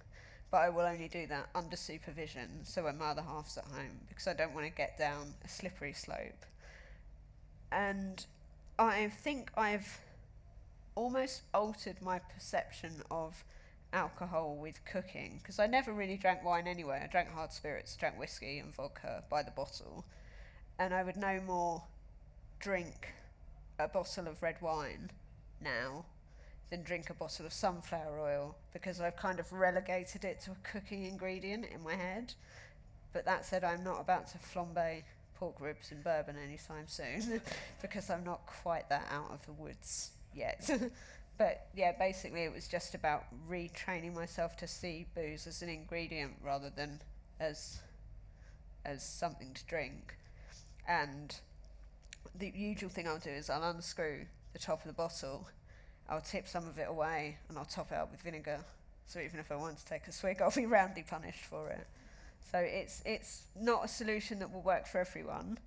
Speaker 1: but I will only do that under supervision, so when my other half's at home, because I don't want to get down a slippery slope. And I think I've almost altered my perception of alcohol with cooking, because I never really drank wine anyway. I drank hard spirits, drank whiskey and vodka by the bottle, and I would no more drink a bottle of red wine now than drink a bottle of sunflower oil, because I've kind of relegated it to a cooking ingredient in my head. But that said, I'm not about to flambe pork ribs in bourbon anytime soon because I'm not quite that out of the woods yet. But yeah, basically it was just about retraining myself to see booze as an ingredient rather than as something to drink. And the usual thing I'll do is I'll unscrew the top of the bottle, I'll tip some of it away, and I'll top it up with vinegar. So even if I want to take a swig, I'll be roundly punished for it. So it's not a solution that will work for everyone,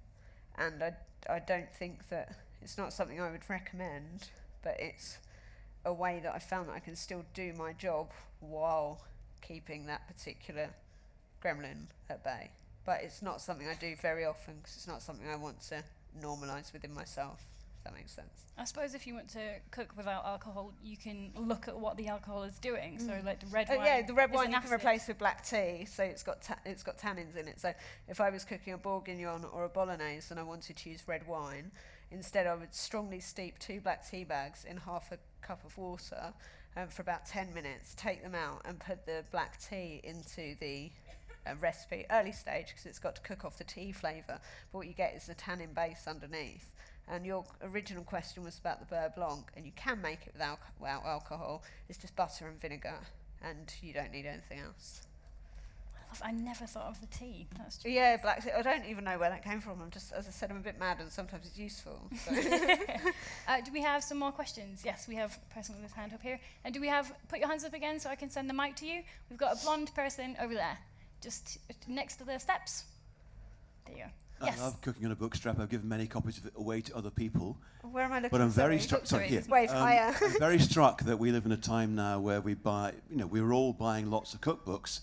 Speaker 1: and I don't think that it's not something I would recommend, but it's a way that I found that I can still do my job while keeping that particular gremlin at bay. But it's not something I do very often, because it's not something I want to normalise within myself, if that makes sense.
Speaker 2: I suppose if you want to cook without alcohol, you can look at what the alcohol is doing. So like the red wine.
Speaker 1: Yeah, the red
Speaker 2: is
Speaker 1: wine
Speaker 2: an
Speaker 1: you can
Speaker 2: acid.
Speaker 1: replace with black tea, so it's got tannins in it. So if I was cooking a Bourguignon or a Bolognese and I wanted to use red wine, instead I would strongly steep 2 black tea bags in half a cup of water for about 10 minutes, take them out and put the black tea into the recipe, early stage, because it's got to cook off the tea flavour, but what you get is the tannin base underneath. And your original question was about the beurre blanc, and you can make it without alcohol. It's just butter and vinegar, and you don't need anything else.
Speaker 2: I never thought of the tea. That's true.
Speaker 1: Yeah, black tea. I don't even know where that came from. I'm just, as I said, I'm a bit mad, and sometimes it's useful. So.
Speaker 2: Do we have some more questions? Yes, we have a person with his hand up here. And do we have, put your hands up again so I can send the mic to you. We've got a blonde person over there, just next to the steps. There you go. Yes.
Speaker 5: I love cooking on a Bootstrap. I've given many copies of it away to other people.
Speaker 1: Where am I looking?
Speaker 5: But I'm very
Speaker 1: Sorry.
Speaker 5: struck. Sorry, here.
Speaker 1: Wave higher.
Speaker 5: I'm very struck that we live in a time now where we buy. We're all buying lots of cookbooks,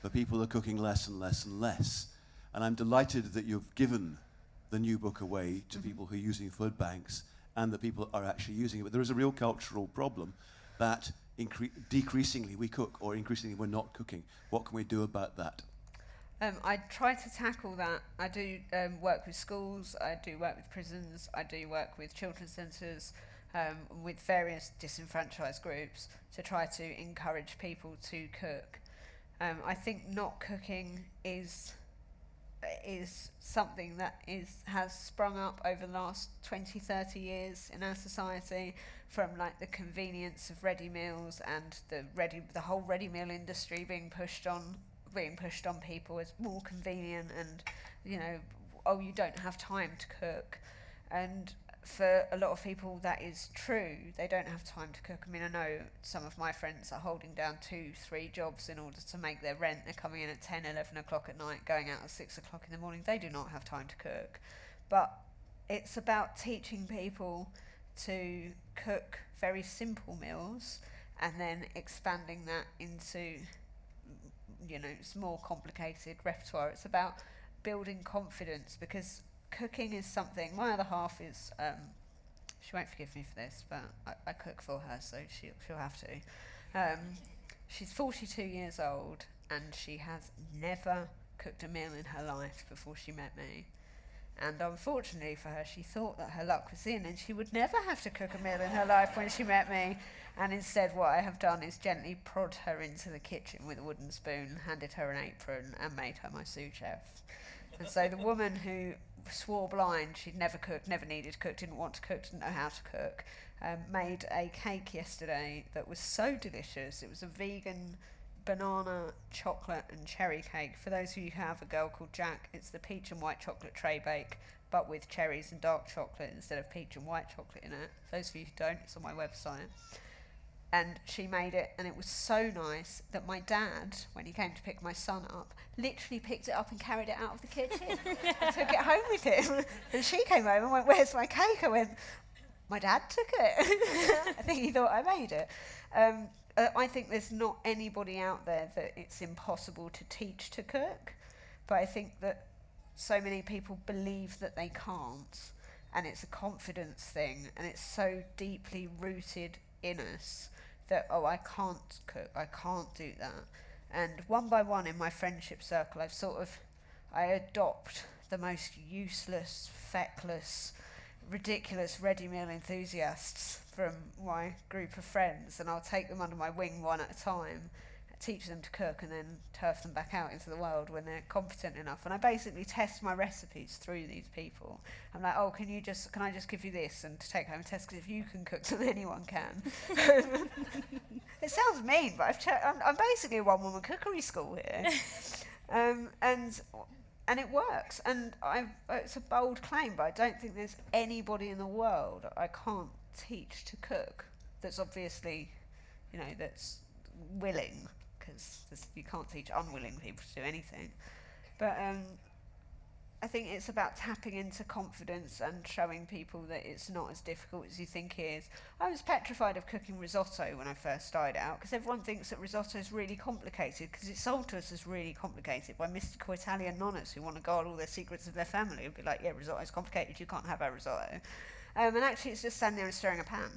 Speaker 5: but people are cooking less and less and less. And I'm delighted that you've given the new book away to people who are using food banks, and that people are actually using it. But there is a real cultural problem that decreasingly we cook, or increasingly we're not cooking. What can we do about that?
Speaker 1: I try to tackle that. I do work with schools, I do work with prisons, I do work with children's centres, with various disenfranchised groups to try to encourage people to cook. I think not cooking is something that has sprung up over the last 20, 30 years in our society, from like the convenience of ready meals and the whole ready meal industry being pushed on people as more convenient, and you don't have time to cook. And for a lot of people that is true, they don't have time to cook. I mean, I know some of my friends are holding down 2-3 jobs in order to make their rent. They're coming in at 10, 11 o'clock at night, going out at 6 o'clock in the morning. They do not have time to cook. But it's about teaching people to cook very simple meals and then expanding that into it's more complicated repertoire. It's about building confidence, because cooking is something. My other half is, she won't forgive me for this, but I cook for her, so she'll have to. She's 42 years old, and she has never cooked a meal in her life before she met me. And unfortunately for her, she thought that her luck was in, and she would never have to cook a meal in her life when she met me. And instead, what I have done is gently prod her into the kitchen with a wooden spoon, handed her an apron, and made her my sous chef. And so the woman who swore blind she'd never cooked, never needed to cook, didn't want to cook, didn't know how to cook, made a cake yesterday that was so delicious. It was a vegan banana, chocolate and cherry cake. For those of you who have a girl called Jack, it's the peach and white chocolate tray bake, but with cherries and dark chocolate instead of peach and white chocolate in it. For those of you who don't, it's on my website. And she made it, and it was so nice that my dad, when he came to pick my son up, literally picked it up and carried it out of the kitchen and took it home with him. And she came home and went, "Where's my cake?" I went, "My dad took it." I think he thought I made it. I think there's not anybody out there that it's impossible to teach to cook, but I think that so many people believe that they can't, and it's a confidence thing, and it's so deeply rooted in us that, oh, I can't cook, I can't do that. And one by one in my friendship circle, I adopt the most useless, feckless, ridiculous ready meal enthusiasts from my group of friends, and I'll take them under my wing one at a time, teach them to cook, and then turf them back out into the world when they're competent enough. And I basically test my recipes through these people. I'm like, oh, can I just give you this and to take home and test, because if you can cook, then anyone can. It sounds mean, but I'm basically a one-woman cookery school here. And it works, and it's a bold claim, but I don't think there's anybody in the world I can't teach to cook that's obviously, that's willing, because you can't teach unwilling people to do anything. But I think it's about tapping into confidence and showing people that it's not as difficult as you think it is. I was petrified of cooking risotto when I first started out, because everyone thinks that risotto is really complicated, because it's sold to us as really complicated by mystical Italian nonnas who want to guard all their secrets of their family. It'd be like, yeah, risotto is complicated, you can't have our risotto. And actually it's just standing there and stirring a pan,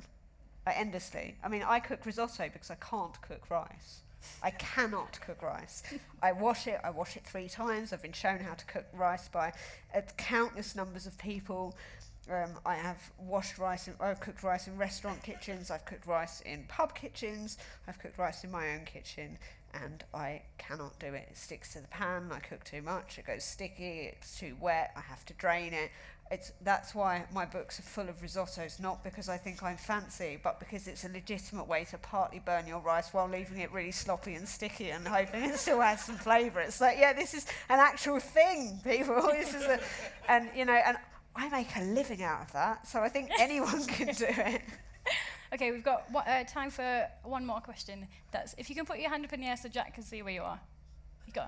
Speaker 1: endlessly. I mean, I cook risotto because I can't cook rice. I cannot cook rice. I wash it 3 times. I've been shown how to cook rice by countless numbers of people. I have I've cooked rice in restaurant kitchens, I've cooked rice in pub kitchens, I've cooked rice in my own kitchen, and I cannot do it. It sticks to the pan, I cook too much, it goes sticky, it's too wet, I have to drain it. That's why my books are full of risottos, not because I think I'm fancy, but because it's a legitimate way to partly burn your rice while leaving it really sloppy and sticky and hoping it still has some flavour. It's like, yeah, this is an actual thing, people. And I make a living out of that, so I think anyone can do it.
Speaker 2: Okay, we've got time for one more question. That's if you can put your hand up in the air so Jack can see where you are. You go.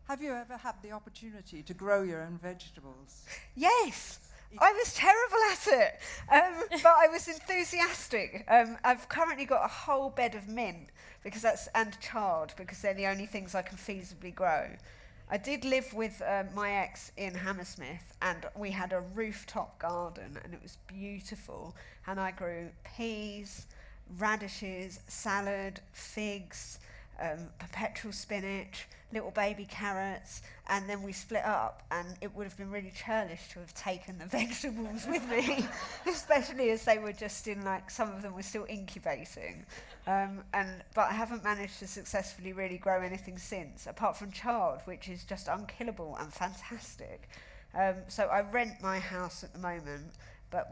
Speaker 6: Have you ever had the opportunity to grow your own vegetables?
Speaker 1: Yes. I was terrible at it, but I was enthusiastic. I've currently got a whole bed of mint and chard, because they're the only things I can feasibly grow. I did live with my ex in Hammersmith, and we had a rooftop garden, and it was beautiful. And I grew peas, radishes, salad, figs, perpetual spinach, little baby carrots, and then we split up, and it would have been really churlish to have taken the vegetables with me, especially as they were just in, some of them were still incubating. But I haven't managed to successfully really grow anything since, apart from chard, which is just unkillable and fantastic. So I rent my house at the moment, but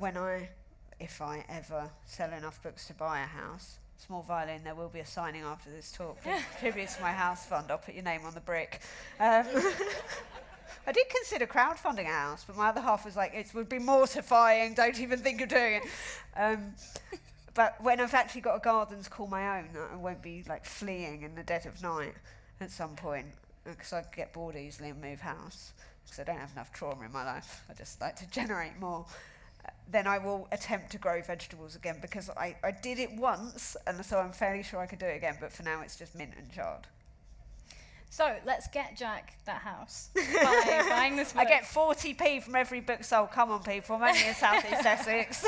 Speaker 1: if I ever sell enough books to buy a house, small violin, there will be a signing after this talk. Tribute to my house fund, I'll put your name on the brick. I did consider crowdfunding a house, but my other half was like, it would be mortifying, don't even think of doing it. But when I've actually got a garden to call my own, I won't be fleeing in the dead of night at some point, because I get bored easily and move house, because I don't have enough trauma in my life. I just like to generate more. Then I will attempt to grow vegetables again, because I did it once, and so I'm fairly sure I could do it again, but for now it's just mint and chard.
Speaker 2: So let's get Jack that house by buying this book.
Speaker 1: I get 40p from every book sold. Come on, people, I'm only in South East Essex.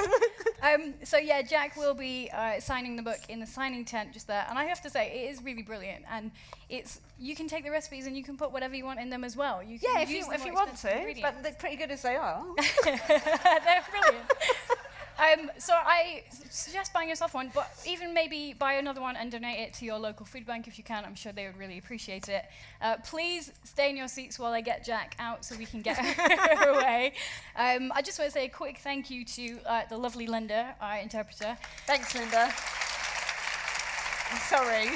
Speaker 2: So yeah, Jack will be signing the book in the signing tent just there, and I have to say it is really brilliant. And you can take the recipes and you can put whatever you want in them as well. You can
Speaker 1: if you want to, but they're pretty good as they are.
Speaker 2: They're brilliant. So I suggest buying yourself one, but even maybe buy another one and donate it to your local food bank if you can. I'm sure they would really appreciate it. Please stay in your seats while I get Jack out so we can get her away. I just want to say a quick thank you to the lovely Linda, our interpreter.
Speaker 1: Thanks, Linda. I'm sorry.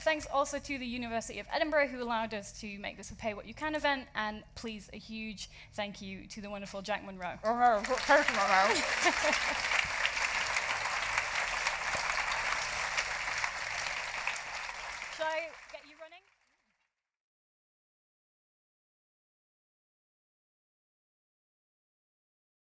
Speaker 2: Thanks also to the University of Edinburgh, who allowed us to make this a Pay What You Can event, and please a huge thank you to the wonderful Jack Monroe.
Speaker 1: Oh no, Monroe.